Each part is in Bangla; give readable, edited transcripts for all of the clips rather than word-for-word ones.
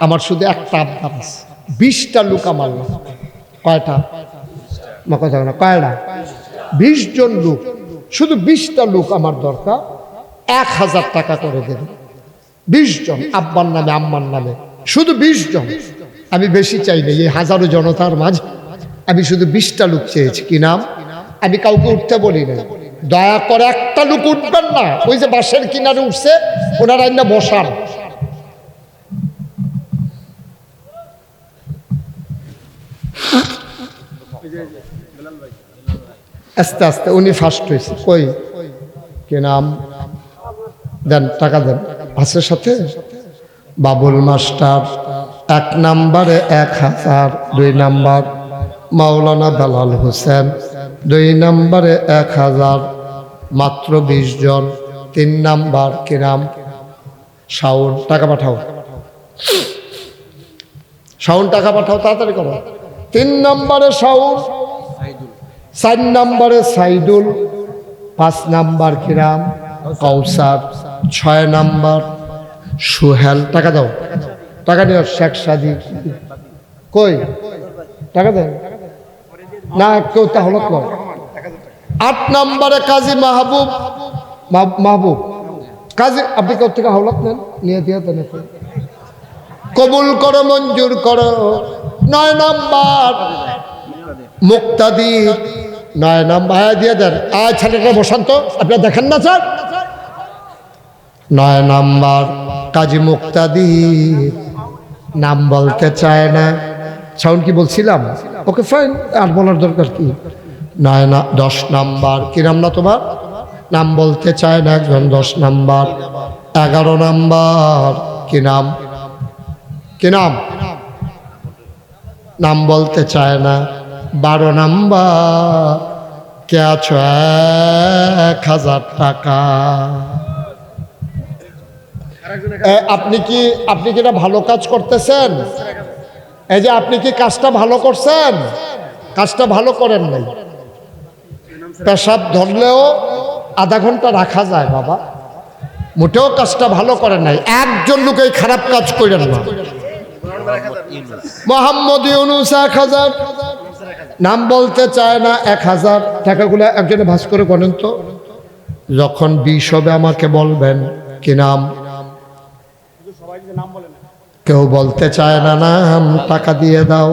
আমার শুধু একটা আবদার আছে, 20টা লোক আমার না। কয়টা? কথা না, কয়টা? 20 জন লোক, শুধু 20টা লোক আমার দরকার। 1000 টাকা করে দেবে। 20 জন, আব্বার নামে আম্মার নামে, শুধু 20 জন। আমি বেশি চাই না, এই হাজারো জনতার মাঝে আমি শুধু 20টা লোক চেয়েছি। কি নাম? আমি কাউকে উঠতে বলি না, দয়া করে একটা লোক উঠবেন না। ওই যে বাসের কিনারে উঠছে, ওনারা না বসান। আস্তে আস্তে উনি ফার্স্ট হয়েছে। কই কি নাম? দেন, টাকা দেন। বাসের সাথে বাবুল মাস্টার 1 নম্বরে 1000, 2 নম্বর মাওলানা বেলাল হোসেন 2 নম্বরে 1000, মাত্র 20 জন। 3 নম্বর কি নাম? শাওন। টাকা পাঠাও, শাওন টাকা পাঠাও, তাড়াতাড়ি করো। 3 নম্বরে শাওন, 4 নম্বরে সাইদুল, 5 নম্বর কি নাম? কাউসার, 6 নম্বর সুহেল। টাকা দাও, টাকা দিও। শেখ সাদি কই? টাকা দেন না কেউ, তাহলে কর। 8 নম্বরে কাজী মাহবুব, মাহবুব কাজী। আপনি কেউ থেকে হাওলাত নেন, নিয়ে দিয়ে দেন। কবুল করো, মঞ্জুর করো। 9 নম্বর মুক্তাদি, 9 নম্বর দিয়ে দেন। ছেলেটা বসান তো, আপনারা দেখেন না স্যার? 9 নম্বর কাজী মুক্তাদি, নাম বলতে চায় না। সাউন্ড কি বলছিলাম? ওকে ফাইন, আর বলার দরকার কি? 10 নম্বর কি নাম? না তোমার নাম বলতে চায় না একজন। 10 নম্বর। 11 নম্বর কি নাম? কি নাম? নাম বলতে চায় না। 12 নম্বর কে আছো? 1000 টাকা। আপনি কি এটা ভালো কাজ করতেছেন? এই যে আপনি কি কাজটা ভালো করছেন? কাজটা ভালো করেন নাই। পেশাব ধরলেও আধা ঘন্টা রাখা যায় বাবা, মোটেও কাজটা ভালো করেন নাই। একজন লোক এই খারাপ কাজ করেন না। মোহাম্মদ ইউনুস 1000, নাম বলতে চায় না। 1000 টাকাগুলো একজনে ভাস করে বলেন তো। যখন 20 হবে আমাকে বলবেন কি নাম? কেউ বলতে চায় না নাম, টাকা দিয়ে দাও।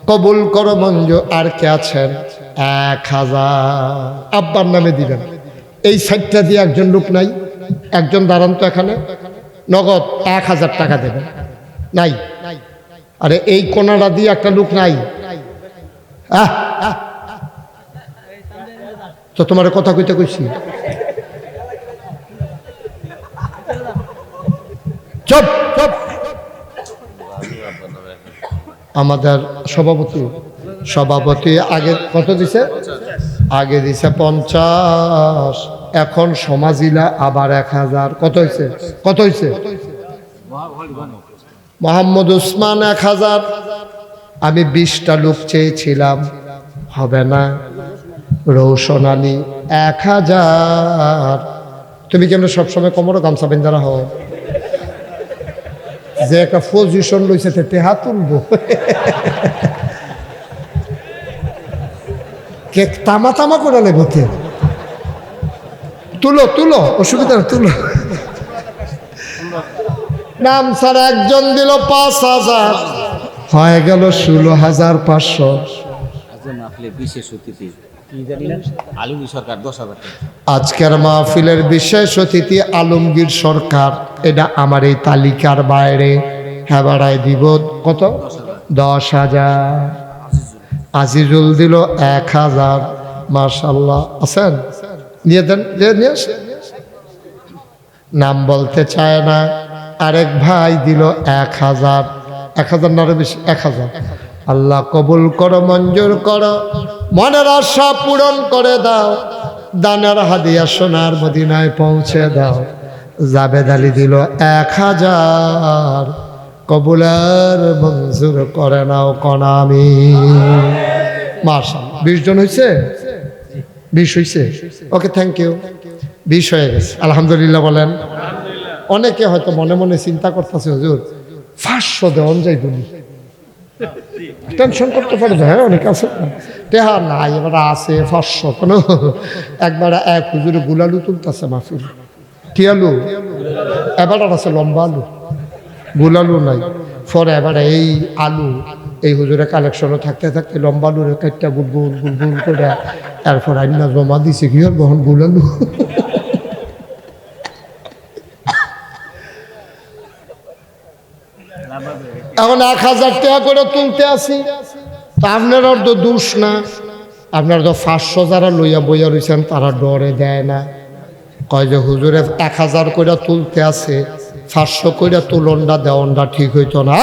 কবুল করো, মঞ্জুর। আর কে আছেন? 1000 আব্বার নামে দিবেন। এই সাইডটা দিয়ে একজন লোক নাই, একজন দাঁড়ান তো এখানে। নগদ 1000 টাকা দেবেন। নাই? আরে এই কোনাটা দিয়ে একটা লোক নাই? তো তোমার কথা কইতে কইছি। চুপ চুপ। আমাদের সভাপতি আগে কত দিছে? আগে দিছে 50, এখন সমাজিলা আবার 1000। কত হয়েছে? কত হয়েছে? মোহাম্মদ উসমান 1000। আমি 20টা লোক চেয়েছিলাম, হবে না। রৌশন আলী 1000। তুমি কেমন সবসময় কোমরে গামছা বেঁধারা হও? যে একটা পজিশন লইছে টেহা তুলবো। কেক তামা তামা করে লেগোতে। তুলো তুলো, অসুবিধা তুলো। নাম স্যার একজন দিল 5000, হয়ে গেল 16500। আজকের মাহফিলের বিশেষ অতিথি আলমগীর সরকার। এটা আমার এই তালিকার বাইরে। হ্যাঁ, বাড়াই দিব। কত? 10,000। আজিজুল দিল 1000। মাশাআল্লাহ। আছেন? নিয়ে দেন, নিয়ে আসেন। নাম বলতে চায় না। আরেক ভাই দিল 1000। 1000 না আরো বেশি? 1000। আল্লাহ কবুল করো, মঞ্জুর করো, মনের আশা পূরণ করে দাও। দানার হাদিয়া সোনার মদিনায় পৌঁছে দাও। জাবেদ আলী দিল 1000। কবুলার মঞ্জুর করে নাও কনামি। মাশাআল্লাহ। 20 জন হয়েছে? 20 হয়েছে? ওকে, থ্যাংক ইউ। 20 হয়ে গেছে, আলহামদুলিল্লাহ বলেন। অনেকে হয়তো মনে মনে চিন্তা করতেছে, হুজুর 500 দেওয়ান যাইব নি, টেনশন করতে পারে হ্যাঁ অনেক আছে টেহা নাই, এবার আছে 500 কেন। একবার এক হুজুরে গুলালু তুলতেছে মাহফিল, কি আলু এবার আছে লম্বা আলু, গুলালু নাই। পরে এবার এই আলু এই হুজুরে কালেকশনে থাকতে থাকতে লম্বা আলুর একটা গুলগুল গুলগুল করে এরপর আইনা জমা দিছে কি আর বহন গুলালু। এখন 1000 টাকা করে তুলতে আসি, তা আপনার তো দোষ না, আপনার তো 500 যারা লইয়া বইয়া রয়েছেন তারা ডরে দেয় না, কয় যে হুজুরে 1000 করে তুলতে আছে, 500 করে তুলনটা দেওয়ানটা ঠিক হইতো না।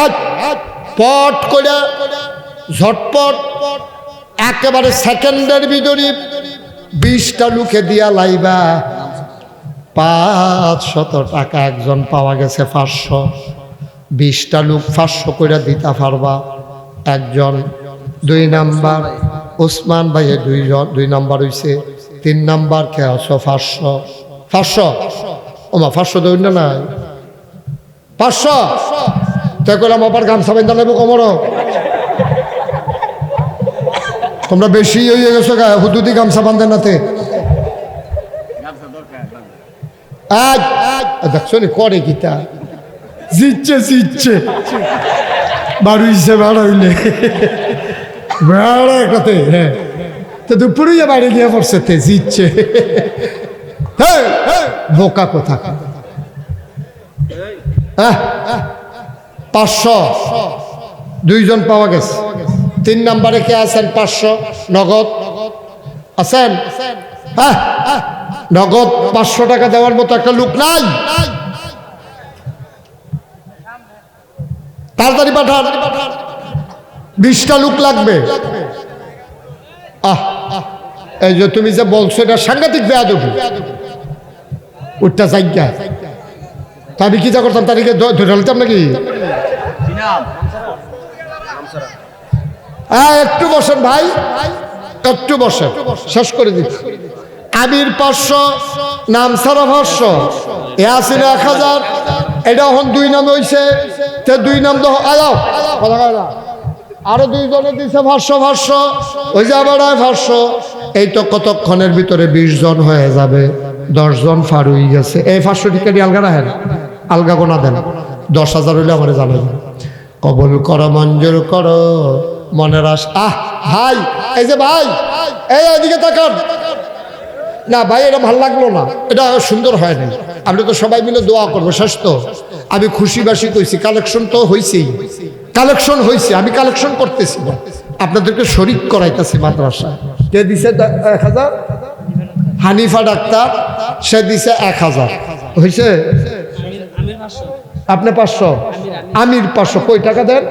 পট করে ঝটপট একেবারে সেকেন্ডের ভিতরে 20টা লুকে দিয়া লাইবা, 500 টাকা একজন পাওয়া গেছে 500, 20টা লোক 500 করে দিতে পারবা একজন। 2 নাম্বার ওসমান ভাইয়ে 2 নাম্বার হইছে, 3 নাম্বার কে আছো 500 ওমা 500 দই না নাই 500 তাই করলাম আবার গামছা বেঁধে নেবো কোমর, তোমরা বেশি হয়ে গেছো গা, হুদুদি গামছা বাঁধে নাতে দেখছো নি করে গীতা জিচ্ছে বাড়ুইছে ভাড়া হইলে ভাড়া একটাতে, হ্যাঁ তো দুপুরে বাইরে গিয়ে পড়ছে তে জিচ্ছে বোকা কোথা। 500 2 জন পাওয়া গেছে। 3 নাম্বারে কে আছেন 500 নগদ আছেন? হ্যাঁ নগদ 500 টাকা দেওয়ার মতো একটা লোক নাই, তাড়াতাড়ি পাঠান, 20টা লোক লাগবে। এই যে তুমি যে বলছো এটা সাংঘাতিক বেয়াদবি, উঠটা জায়গা তা আমি কি যা করতাম তারিখে ধরে নিতাম নাকি? একটু বসেন ভাই, একটু বসেন, শেষ করে দিচ্ছি। আমির 500, নাম সারা 500, ইয়াসিন 1000, এটা এখন 2 নাম হয়েছে, 2 নাম তো আরো 2 জনে দিছে 500 ওই যে আবার 500, এই তো কতক্ষণের ভিতরে 20 জন হয়ে যাবে, 10 জন ফার হয়ে গেছে। এই 500 টিকা দিয়ে আলগা রাখেন, আলগা গোনা দেন, 10,000 হইলে আমার জানাবেন। কবুল করো মঞ্জুর করো মনের আশ। ভাই এই যে ভাই এই এদিকে তাকান না ভাই, এটা ভাল লাগলো না, এটা সুন্দর হয় না। আমরা তো সবাই মিলে দোয়া করবো শেষ তো। আমি খুশিবাসি কইছি, কালেকশন তো হয়েছেই, কালেকশন হয়েছে, আমি কালেকশন করতেছি না, আপনাদেরকে শরিক করাইতেছি মাদ্রাসা। কে দিছে 1000? হানিফা ডাক্তার, সে দিছে 1000 হয়েছে। আপনি 500, আমির 500, কই টাকা দেন?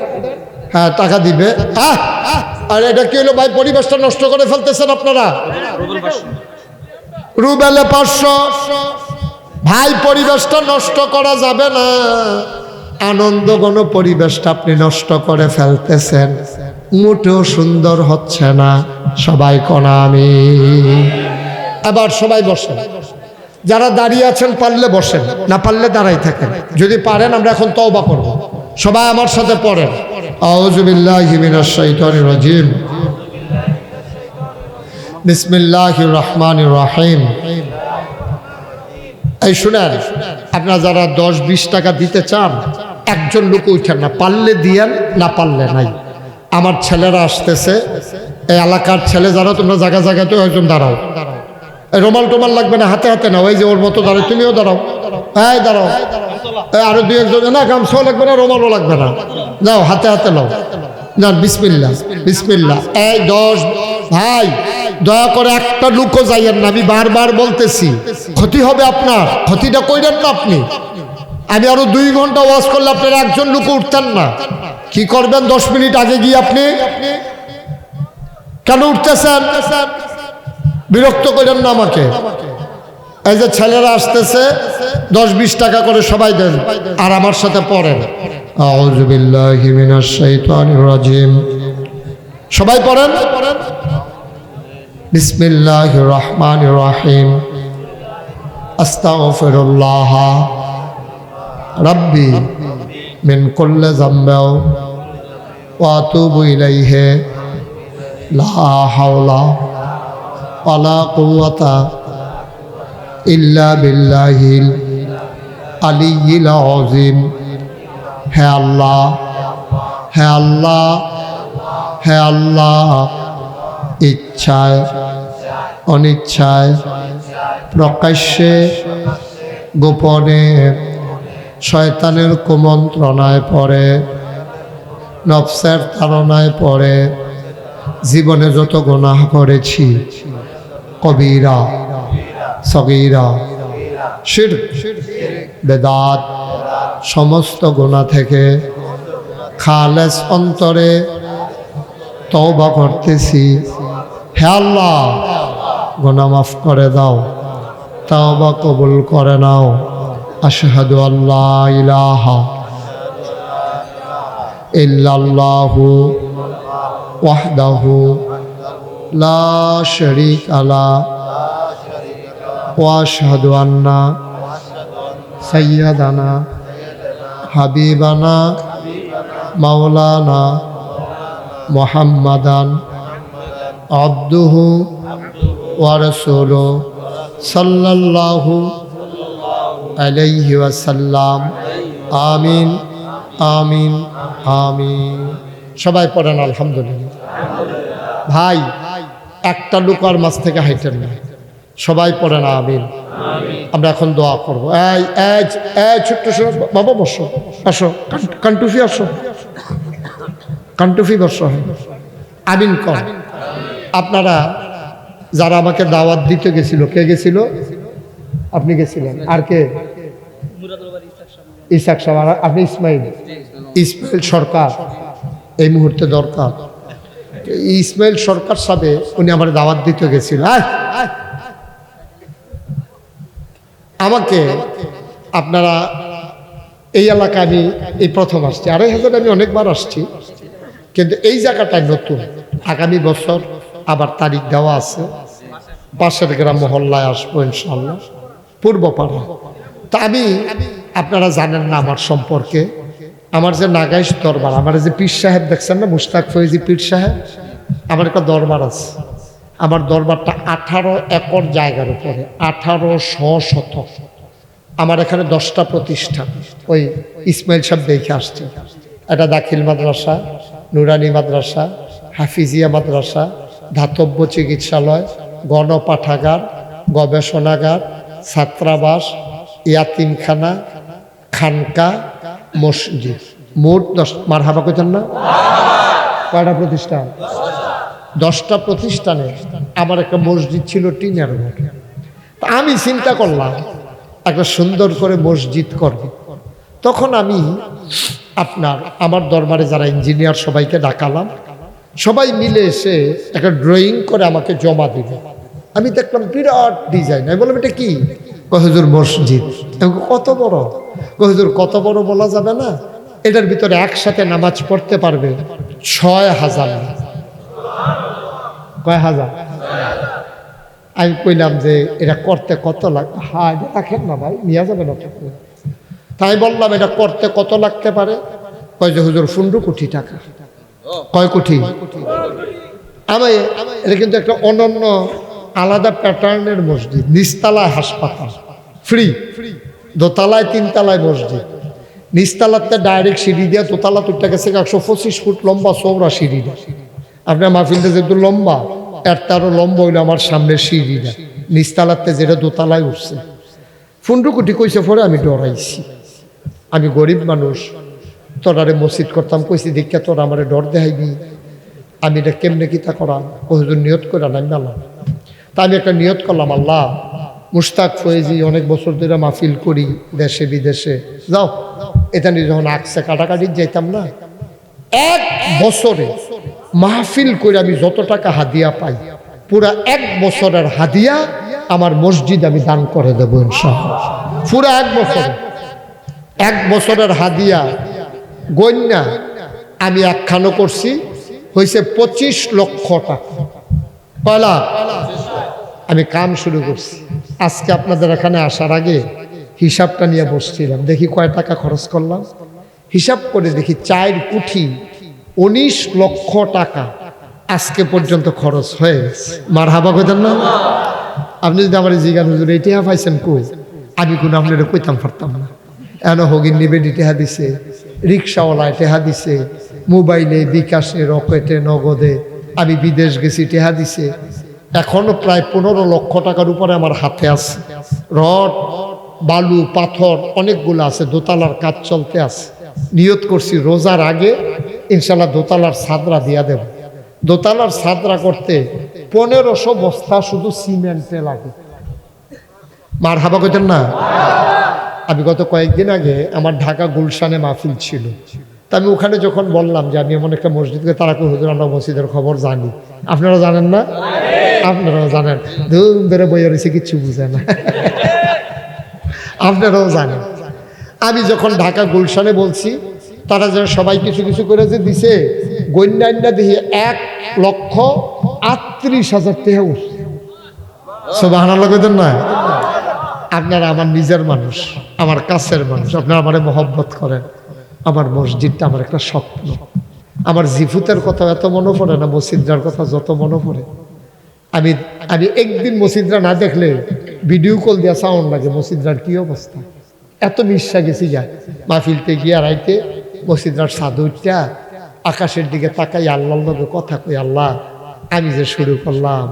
হ্যাঁ টাকা দিবে। আর এটা কি হলো ভাই, পরিবেশটা নষ্ট করে ফেলতেছেন আপনারা। রুবেলে 500, ভাই পরিবেশটা নষ্ট করা যাবে না, আনন্দঘন পরিবেশটা আপনি নষ্ট করে ফেলতেছেন, মোটেও সুন্দর হচ্ছে না। সবাই কোনা আমি। আবার সবাই বসেন, যারা দাঁড়িয়ে আছেন পারলে বসেন, না পারলে দাঁড়াই থাকেন। যদি পারেন আমরা এখন তওবা করব, সবাই আমার সাথে পড়েন। আউযু বিল্লাহি মিনাশ শাইতানির রাজিম, বিসমিল্লাহির রহমানির রহিম। এই শুনেন, আপনারা যারা 10-20 টাকা দিতে চান, একজন লোক উঠেন না, পারলে দিয়েন, না পারলে নাই। আমার ছেলেরা আসতেছে, এই এলাকার ছেলে যারা, তোমরা জায়গা জায়গাতে একজন দাঁড়াও, রুমাল টোমাল লাগবে না, হাতে হাতে নাও, এই যে ওর মতো দাঁড়ায়, তুমিও দাঁড়াও, হ্যাঁ দাঁড়াও। আরো 2-1 জন, না গামছাও লাগবে না, রুমালও লাগবে না, যাও হাতে হাতে নাও, যান বিসমিল্লাহ বিসমিল্লাহ। এই 10 ভাই দয়া করে একটা লুকও যাইয়েন না, আমি বারবার বলতেছি, ক্ষতি হবে আপনার, ক্ষতিটা কইরেন না আপনি। আমি আরো 2 ঘন্টা ওয়াজ করলে আপনারা একজন লোক উঠতেন না, কি করবেন? 10 মিনিট আগে গিয়ে আপনি কেন উঠতেছেন? বিরক্ত করেন না আমাকে। এই যে ছেলেরা আসতেছে, 10-20 টাকা করে সবাই দেন, আর আমার সাথে পড়েন। আউযু বিল্লাহি মিনাশ শাইতানির রাজিম, সবাই পড়েন। বিসমিল্লাহির রহমানির রহিম, আস্তাগফিরুল্লাহ রাব্বি মিন কুল্লি যামবিন ওয়া আতুবু ইলাইহি লা হাওলা ওয়ালা কুওয়াতা ইল্লা বিল্লাহিল আলিয়্যিল আযীম। হে আল্লাহ, হে আল্লাহ, হে আল্লাহ, ইচ্ছায় অনিচ্ছায় প্রকাশ্যে গোপনে শয়তানের কুমন্ত্রণায় পড়ে, নফসের তাড়নায় পড়ে জীবনে যত গুনাহ করেছি, কবিরা সগীরা শিরক বেদাত সমস্ত গুনাহ থেকে খালেস অন্তরে তওবা করতেছি। হে আল্লাহ, গুনাহ মাফ করে দাও, তওবা কবুল করে নাও। আশহাদু আল্লা ইলাহা ইল্লাল্লাহু ওয়াহদাহু লা শারীকা লাহু ওয়া আশহাদু আন্না সাইয়্যিদানা হাবিবানা মাওলানা মুহাম্মাদান আবদুহু ওয়া রাসূলুহু সাল্লাল্লাহু আলাইহি ওয়াসাল্লাম। আমিন আমিন আমিন। সবাই পড়েন আলহামদুলিল্লাহ। ভাই, একটা লোক আর মাছ থেকে হাইটেন না, সবাই পড়েন আমিন। আমরা এখন দোয়া করবো। ছোট্ট বাবা বসো, আসো, কান্টুফি আসো, কান্টুফি বসো, আমিন কর। আপনারা যারা আমাকে দাওয়াত দিতে গেছিল, কে গেছিল? আপনি গেছিলেন, আর কে? ইসাক সাহেব। আর আপনি? ইসমাইল সরকার এই মুহূর্তে দরকার। ইসমাইল সরকার সাহেব উনি আমার দাওয়াত দিতে গেছিল। আমাকে আপনারা এই এলাকায় আমি এই প্রথম আসছি, ২৫০০ আমি অনেকবার আসছি, কিন্তু এই জায়গাটায় নতুন। আগামী বছর আবার তারিখ দেওয়া আছে, পাশের গ্রাম মহল্লায় আসবো ইনশাল্লাহ, পূর্বপাড়া। তা আমি, আপনারা জানেন না আমার সম্পর্কে, আমার যে নাগাইশ দরবার, আমার যে পীর সাহেব দেখছেন না, মুশতাক ফৈজি পীর সাহেব, আমার একটা দরবার আছে। আমার দরবারটা 18 একর জায়গার উপরে, 1800 শতক। আমার এখানে 10টা প্রতিষ্ঠান, ওই ইসমাইল সাহেব দেখে আসছে। এটা দাখিল মাদ্রাসা, নুরানি মাদ্রাসা, হাফিজিয়া মাদ্রাসা, ধাতব্য চিকিৎসালয়, গণপাঠাগার, গবেষণাগার, ছাত্রাবাস, ইয়াতিমখানা, খানকা, মসজিদ, মোট 10। মারহাবা কইতেন না? কয়টা প্রতিষ্ঠান? 10টা প্রতিষ্ঠানে আমার একটা মসজিদ ছিল টিনের ঘর। আমি চিন্তা করলাম একটা সুন্দর করে মসজিদ করব। তখন আমি আমার দরবারে যারা ইঞ্জিনিয়ার সবাইকে ডাকালাম, সবাই মিলে এসে একটা ড্রয়িং করে আমাকে জমা দিল। আমি দেখলাম বিরাট ডিজাইন। আমি বললাম এটা কি? হুজুর মসজিদ। কত বড়? হুজুর কত বড় বলা যাবে না, এটার ভিতরে একসাথে নামাজ পড়তে পারবে ৬,০০০। কয় হাজার? আমি কইলাম যে এটা করতে কত লাগবে? হ্যাঁ, এটা রাখেন না ভাই, নিয়ে যাবে না। তাই বললাম এটা করতে কত লাগতে পারে? কয় যে হুজুর 15 কোটি টাকা। কয় কোটি? আমি এটা কিন্তু একটা অনন্য আলাদা প্যাটার্নের মসজিদ। নিচতলায় হাসপাতাল, ফ্রি। দোতলায় 3 তলায় মসজিদ। নিচতলাতে ডাইরেক্ট সিঁড়ি দিয়ে দোতলা তুলতে গেছে 125 ফুট লম্বা চৌড়া সিঁড়ি। আপনার মাহফিলটা যেহেতু লম্বা, এর তারও লম্বা হইলো আমার সামনের সিঁড়িটা। নিচতলাতে যেটা দোতলায় উঠছে। 15 কোটি কইছে পরে আমি ডরাইছি। আমি গরিব মানুষ, তোরারে মসজিদ করতাম, কইছি দেখে তোরা আমারে ডর দেখাইবি। আমি এটা কেমনে কিতা করাম? হুজুর নিয়ত করে নাই নাম। তা আমি একটা নিয়ত করলাম, আল্লাহ, মুশতাক ফয়েজি অনেক বছর ধরে মাহফিল করি দেশে বিদেশে, যাও এটা নিয়ে যখন আকছে কাটাকাটি যাইতাম না, 1 বছরে মাহফিল করে আমি যত টাকা হাদিয়া পাই, পুরা 1 বছরের হাদিয়া আমার মসজিদ আমি দান করে দেবো ইনশাআল্লাহ। পুরা 1 বছরে, 1 বছরের হাদিয়া গণ্যা আমি একখানো করছি, হয়েছে 25 লক্ষ টাকা। পয়লা আমি কাম শুরু করছি। আজকে আপনাদের এখানে আসার আগে হিসাবটা নিয়ে বসছিলাম, দেখি কয় টাকা খরচ করলাম। হিসাব করে দেখি 4 কোটি 19 লক্ষ টাকা আজকে পর্যন্ত খরচ হয়ে গেছে। মারহাবা কইতেন না? আপনি যদি আমার জিজ্ঞান হুজুর এই টেহা পাইছেন কই, আমি কোনো আপনারা কইতাম পারতাম না। এন হগিন নিবেদি টেহা দিছে, রিক্সাওয়ালায় টেহা দিছে, মোবাইলে, বিকাশে, রকেটে, নগদে, আমি বিদেশ গেছি টেহা দিছে। এখনো প্রায় 15 লক্ষ টাকার উপরে আমার হাতে আছে। রড, বালু, পাথর অনেকগুলো আছে, দোতলার কাজ চলতে আছে। নিয়ত করছি রোজার আগে ইনশাল্লাহ দোতলার ছাদরা দিয়া দেব। দোতলার ছাদরা করতে 1500 বস্তা শুধু সিমেন্টে লাগে। মারহাবা কইতেন না? আমি গত কয়েকদিন আগে আমার ঢাকা গুলশানে মাহফিল ছিল, তা আমি ওখানে যখন বললাম যে আমি এমন একটা মসজিদকে, তারা কই হুজুর আমরা মসজিদের খবর জানি। আপনারা জানেন না? আপনারাও জানেন। ধুম ধরে বইয়ে রয়েছে, কিচ্ছু বুঝে না। আপনারাও জানেন। আমি যখন ঢাকা গুলশানে বলছি, তারা যেন সবাই কিছু কিছু করে যে দিছে, গন্যান্যা দিয়ে 1,38,000 টাকা উঠছে। সুবহানাল্লাহ কইতেন না? আপনারা আমার নিজের মানুষ, আমার কাছের মানুষ, আপনারা আমারে মহব্বত করেন। আমার মসজিদটা আমার একটা স্বপ্ন। আমার জিফুতের কথা এত মনে পড়ে না, মসজিদটার কথা যত মনে পড়ে। আমি একদিন মসজিদরা না দেখলে ভিডিও কল দিয়া সাউন্ড লাগে মসজিদরার কি অবস্থা। এত মিশা গেছি যায় মাহফিলতে গিয়ে রাইতে মসজিদরার সাধুটা আকাশের দিকে তাকাই আল্লাহর লগে কথা কই, আল্লাহ আমি যে শুরু করলাম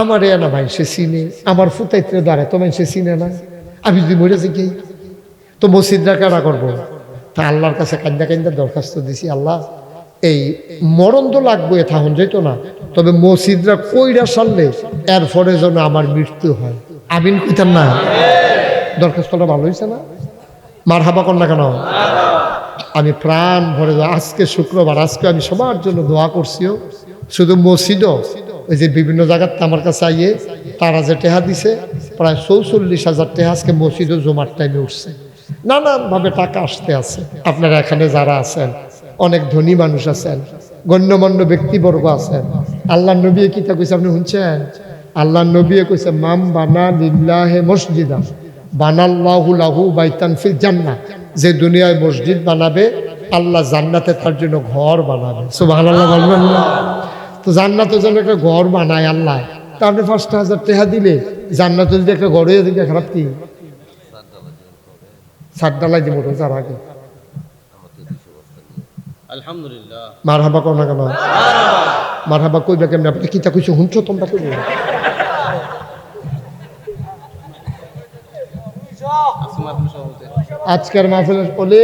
আমার এ না মানুষে চিনে, আমার ফুতাইতে দ্বারা তো মানুষে চিনে না, আমি যদি মরে যাই তো মসজিদরা কারা করবো। তা আল্লাহর কাছে কান্দা কান্দা দরখাস্ত দিছি, আল্লাহ এই মরণ তো লাগবে, থাকুন যেত না, তবে মসজিদরা কইরা সারলে এরপরে যেন আমার মৃত্যু হয়। আমিন কইতেন না? দরখাস্তটা ভালো হয়েছে না? মারহাবা কর না কেন? আমি প্রাণ ভরে আজকে শুক্রবার, আজকে আমি সবার জন্য দোয়া করছিও। শুধু মসজিদও ওই যে বিভিন্ন জায়গার আমার কাছে আইয়ে তারা যে টেহা দিছে প্রায় 44,000 টাকা আজকে মসজিদও জমার টাইমে উঠছে। নানানভাবে টাকা আসতে আছে। আপনারা এখানে যারা আছেন অনেক ধনী মানুষ আছেন, গণ্যমান্য ব্যক্তিবর্গ আছেন। আল্লাহ নবী কিতা কইছে আপনি শুনছেন? আল্লাহ নবী কইছে মাম বানা লিল্লাহি মসজিদা বানাল্লাহু লাহু বাইতান ফিল জান্নাহ, যে দুনিয়ায় মসজিদ বানাবে আল্লাহ জান্নাতে তার জন্য ঘর বানাবে। সুবহানাল্লাহ বলবেন না? তো জান্নাতের জন্য একটা ঘর বানায় আল্লাহ, তা আপনি 5,000 টাকা দিলে জান্নাতে যদি একটা ঘর হয়ে দিকে খারাপ কি? সাদ্দালাই দিব রোজার আগে। আলহামদুলিল্লাহ। মারহাবা কর না কেন? মারহাবা কইবা কেমনে? আপনি কিতা কইছো শুনছো তোমরা কইবে? আজকের মাহফিলের বলে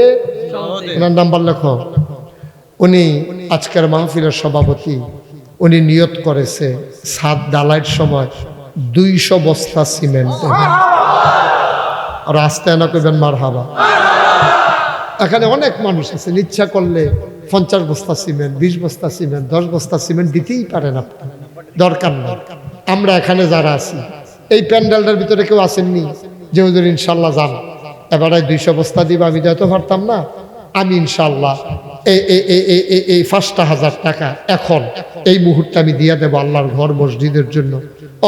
ওনার নাম্বার লেখো। উনি আজকের মাহফিলের সভাপতি। উনি নিয়ত করেছে ছাদ ঢালাইয়ের সময় 200 বস্তা সিমেন্ট রাস্তায় না কইবেন মারহাবা। এখানে অনেক মানুষ আছে, ইচ্ছা করলে 50 বস্তা সিমেন্ট, 20 বস্তা সিমেন্ট, 10 বস্তা সিমেন্ট দিতেই পারেন আপনি, দরকার নেই। আমরা এখানে যারা আছি এই প্যান্ডেলটার ভিতরে কেউ আসেননি যে হুজুর ইনশাল্লাহ যান এবারে 200 বস্তা দিব, আমি যেতে পারতাম না, আমি ইনশাল্লাহ এই 5,000 টাকা এখন এই মুহূর্তে আমি দিয়ে দেবো আল্লাহর ঘর মসজিদের জন্য,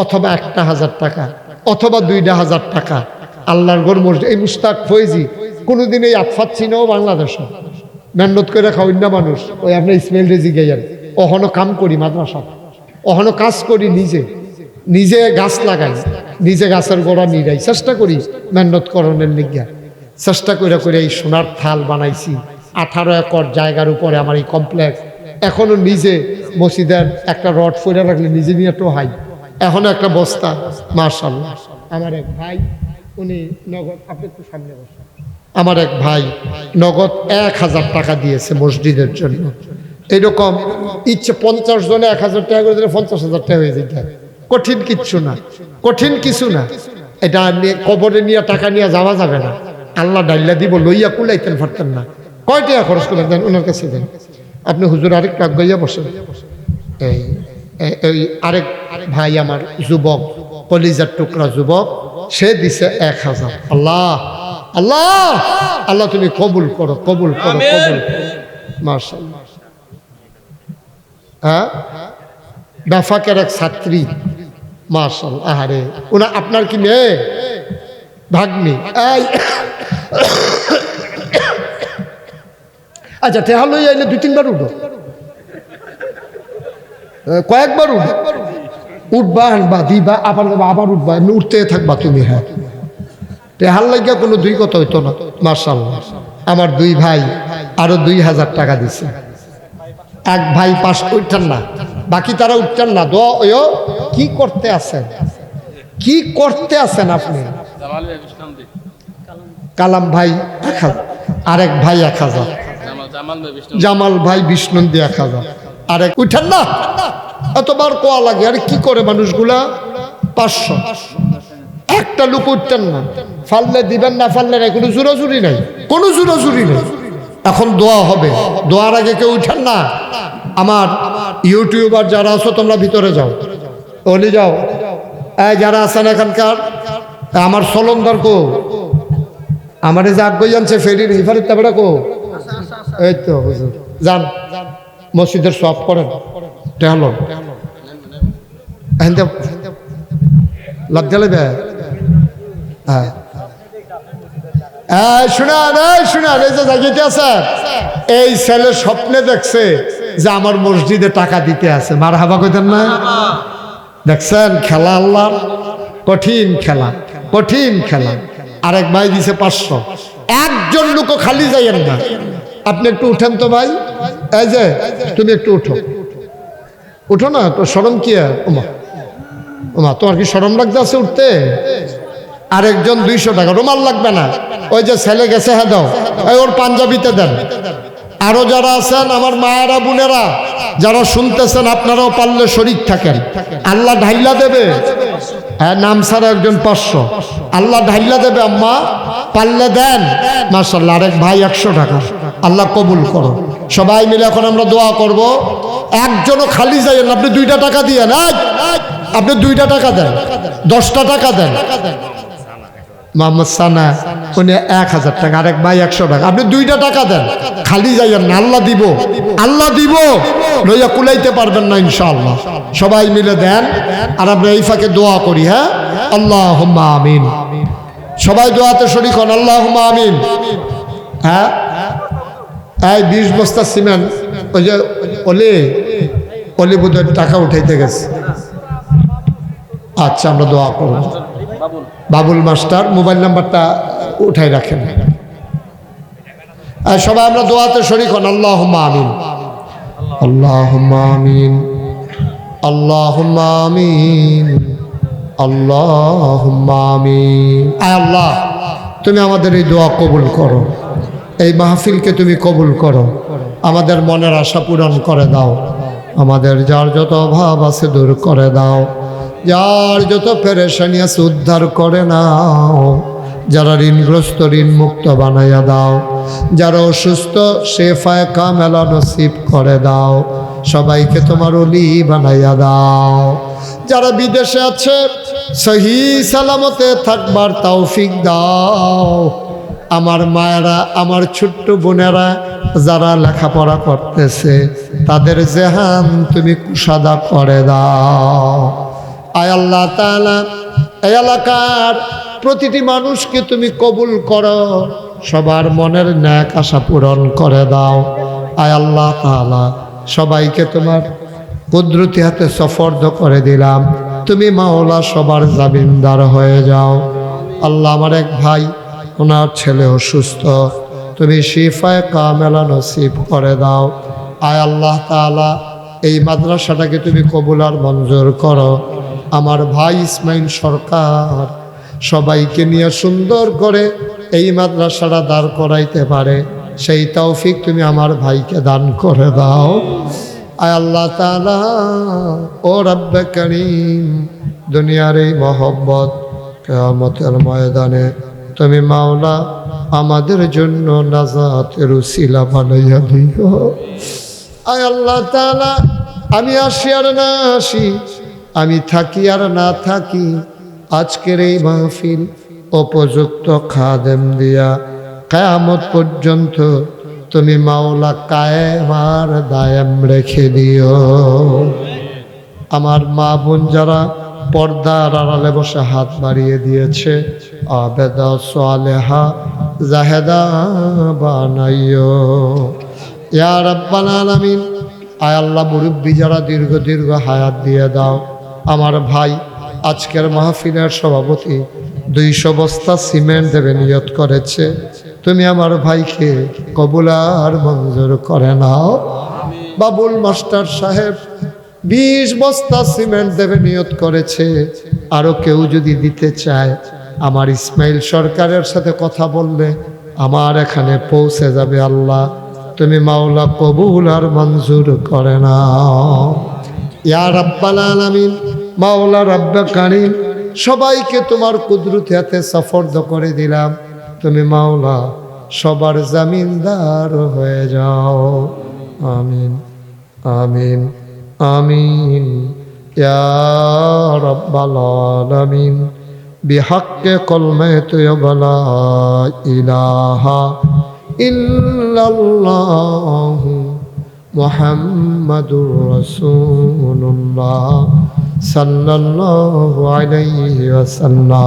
অথবা 1,000 টাকা অথবা 2,000 টাকা আল্লাহর ঘর মসজিদ। এই মুস্তাক ফৈজি কোনোদিন এই আফাত চিনেও বাংলাদেশে মেহনত করে খাওয়াই না মানুষ। ওই আপনার ইসমাইল রেজি গাইয়ার অহনো কাম করি মাদ্রাসা, অহনো কাজ করি, নিজে গাছ লাগাই, নিজে গাছের গোড়া নিরাই, চেষ্টা করি মেহনত করণের লিগা, চেষ্টা করে করে এই সোনার থাল বানাইছি। 18 একর জায়গার উপরে আমার এই কমপ্লেক্স। এখনো নিজে মসজিদের একটা রড ফইরা রাখলে নিজে নিয়ে টোহাই, এখনো একটা বস্তা। মাশাআল্লাহ। আমার এক ভাই উনি নগদ, আপনি একটু সামনে বসেন, আমার এক ভাই নগদ 1,000 টাকা দিয়েছে মসজিদের জন্য। এইরকম ইচ্ছে 50 জনে 1,000 টাকা করে দিলে 50,000 টাকা হয়ে যেত। কঠিন কিচ্ছু না, কঠিন কিছু না। এটা কবরে নিয়ে টাকা নিয়ে যাওয়া যাবে না, আল্লাহ ডাইলা দিব, লইয়া কুলাইতেন পারতেন না। কয় টাকা খরচ করে দেন ওনার কাছে দেন। আপনি হুজুর আরেক টাক গইয়া বসেন। এই আরেক ভাই আমার যুবক, কলিজার টুকরা যুবক, সে দিছে 1,000। আল্লাহ আল্লাহ আল্লাহ তুমি কবুল করো, কবুল করো, কবুল করো। মাশাআল্লাহ। হ্যাঁ, বাফাকের এক ছাত্রী, মাশাআল্লাহ। আহারে ওনা আপনার কি মেয়ে? ভাগ্নি। এই আচ্ছা টেহা লই আইলে 2-3 বার উঠো, কয়েকবার উঠো, উঠবা আনবা দিবা আবার আবার উঠবা, এমনি উঠতে থাকবা তুমি। হ্যাঁ টেহার লাগিয়া কোনো দুই কথা হইতো না। মাশাআল্লাহ আমার 2 ভাই আরো 2000 টাকা দিছে। এক ভাই পাশ উঠতেন না, বাকি তারা উঠতেন না। দোয়া ওয়ো কি করতে আছেন, কি করতে আছেন আপনি? কালাম ভাই 1000, আরেক ভাই 1000, জামাল ভাই বিষ্ণুন্দি 1000, আরেক উঠেন না, এতবার কোয়া লাগে। আরে কি করে মানুষগুলা? 500, একটা লোক উঠতেন না। ফাললে দিবেন, না ফাললে নাই, কোনো জোরাজুরি নাই, কোনো জোরাজুরি নেই। এখন দোয়া হবে, দোয়ার আগে কেউ উঠেন না। আমার ইউটিউবার যারা আছো তোমরা ভিতরে যাও, ওলি যাও। যারা আছেন এখানকার, আমার সলন্দর কো, আমার যে আগ্রহ আনছে ফেরির হিফারের তাবড়া কো, এই তো হুজুর যান মসজিদের সব করেন টেহলো লাভ জ্বালে বে। হ্যাঁ শুনান, শুনান, এই যে জায়গাতে আছে, এই ছেলে স্বপ্নে দেখছে যে আমার মসজিদে টাকা দিতে আছে। মারহাবা কইতেন না? দেখছেন খেলা, আল্লাহর কঠিন খেলা, কঠিন খেলা। আরেক ভাই দিছে 500। একজন লোক খালি যাইয়েন না, আপনি একটু উঠেন তো ভাই। এই যে তুমি একটু উঠো, উঠো না, তো শরম কি? ওমা ওমা, তোমার কি শরম লাগতে আছে উঠতে? আরেকজন 200 টাকা, রুমাল লাগবে না, ওই যে ছেলে গেছে হ্যাঁ দাও, ওর পাঞ্জাবিতে দেন। আরো যারা আছেন আমার মায়েরা বোনেরা যারা শুনতেছেন, আপনারাও পারলে শরীক থাকেন, আল্লাহ ঢাইলা দেবে। হ্যাঁ নাম ছাড়া একজন 500, আল্লাহ ঢাইলা দেবে। আম্মা পারলে দেন। মাশাআল্লাহ আরেক ভাই 100 টাকা, আল্লাহ কবুল করো। সবাই মিলে এখন আমরা দোয়া করব। একজনও খালি যাইয়েন, আপনি 2টা টাকা দিয়ে না, আপনি 2টা টাকা দেন, 10টা টাকা দেন। মোহাম্মদ সানা উনি 1000 টাকা, আরেক ভাই 100 টাকা, আপনি 2টা টাকা দেন, খালি যাইয়েন না। আল্লাহ দিব, আল্লাহ দিব, লইয়া কুলাইতে পারবেন না ইনশাআল্লাহ। সবাই মিলে দেন, আর আমরা এই ফাঁকে দোয়া করি। হ্যাঁ আল্লাহুম্মা আমিন। সবাই দোয়াতে শরীক হন, আল্লাহুম্মা আমিন। হ্যাঁ এই 20 বস্তা সিমেন্ট ওই যে অলি বুধের টাকা উঠাইতে গেছে। আচ্ছা আমরা দোয়া করব। বাবুল মাস্টার মোবাইল নাম্বারটা উঠাই রাখেন। সবাই আমরা দোয়াতে শরীক হন, আল্লাহুম্মা আমিন, আল্লাহুম্মা আমিন, আল্লাহুম্মা আমিন, আল্লাহুম্মা আমিন। আল্লাহ তুমি আমাদের এই দোয়া কবুল করো, এই মাহফিলকে তুমি কবুল করো, আমাদের মনের আশা পূরণ করে দাও, আমাদের যার যত অভাব আছে দূর করে দাও, যার যত পেরেশানি আছে উদ্ধার করে নাও, যারা ঋণগ্রস্ত ঋণ মুক্ত বানাইয়া দাও, যারা অসুস্থ শেফায়ে কামেলা নসিব করে দাও, সবাইকে তোমার ওলি বানাইয়া দাও। যারা বিদেশে আছে সহি সালামতে থাকবার তৌফিক দাও। আমার মায়েরা, আমার ছোট্ট বোনেরা যারা লেখাপড়া করতেছে তাদের জেহান তুমি কুশাদা করে দাও। আয় আল্লাহ তাআলা এই এলাকার প্রতিটি মানুষকে তুমি কবুল করো, সবার মনের ন্যাক আশা পূরণ করে দাও। আয় আল্লাহ তাআলা সবাইকে তোমার কুদরতি হাতে সফর্দ করে দিলাম, তুমি মাওলা সবার জামিনদার হয়ে যাও। আল্লাহ আমার এক ভাই, ওনার ছেলে অসুস্থ, তুমি শিফায়ে কামেলা নসিব করে দাও। আয় আল্লাহ তাআলা এই মাদ্রাসাটাকে তুমি কবুল আর মঞ্জুর করো। আমার ভাই ইসমাইল সরকার সবাইকে নিয়ে সুন্দর করে এই মাদ্রাসাটা দাঁড় করাইতে পারে সেই তৌফিক তুমি আমার ভাইকে দান করে দাও। আয় আল্লাহ তাআলা ও রব্বে করিম, দুনিয়ার এই মহব্বত কিয়ামতের ময়দানে তুমি মাওলা আমাদের জন্য নাজাতের উসিলা বানাইয়া দিও। আয় আল্লাহ তাআলা আমি আসি আর না আসি, আমি থাকি আর না থাকি, আজকের এই মাহফিল উপযুক্ত খাদেম দিয়া কিয়ামত পর্যন্ত তুমি মাওলা কায়েম আর দায়েম রেখে দিও। আমার মা বোন যারা পর্দার আড়ালে বসে হাত বাড়িয়ে দিয়েছে, আবেদা সালেহা জাহেদা বানাইও। ইয়া রাব্বাল আলামিন, আয় আল্লাহ মুরব্বী যারা দীর্ঘ দীর্ঘ হায়াত দিয়ে দাও। আমার ভাই আজকের মাহফিলের সভাপতি 200 বস্তা সিমেন্ট দেবে নিয়ত করেছে, তুমি আমার ভাইকে কবুল আর মঞ্জুর করে নাও। বাবুল মাস্টার সাহেব 20 বস্তা সিমেন্ট দেবে নিয়ত করেছে, আরো কেউ যদি দিতে চায় আমার ইসমাইল সরকারের সাথে কথা বললে আমার এখানে পৌঁছে যাবে। আল্লাহ তুমি মাওলা কবুল আর মঞ্জুর করে নাও। ইয়া রাব্বাল আলামিন, মাওলা রাব্বে কারীম, সবাইকে তোমার কুদরতি হাতে সফরদ করে দিলাম, তুমি মাওলা সবার জামিনদার হয়ে যাও। আমিন আমিন আমিন ইয়া রাব্বাল আলামিন। বিহাক্কে কলমাতু লা ইলাহা ইল্লাল্লাহু মুহাম্মাদুর রাসূলুল্লাহ সাল্লাল্লাহু আলাইহি ওয়াসাল্লাম।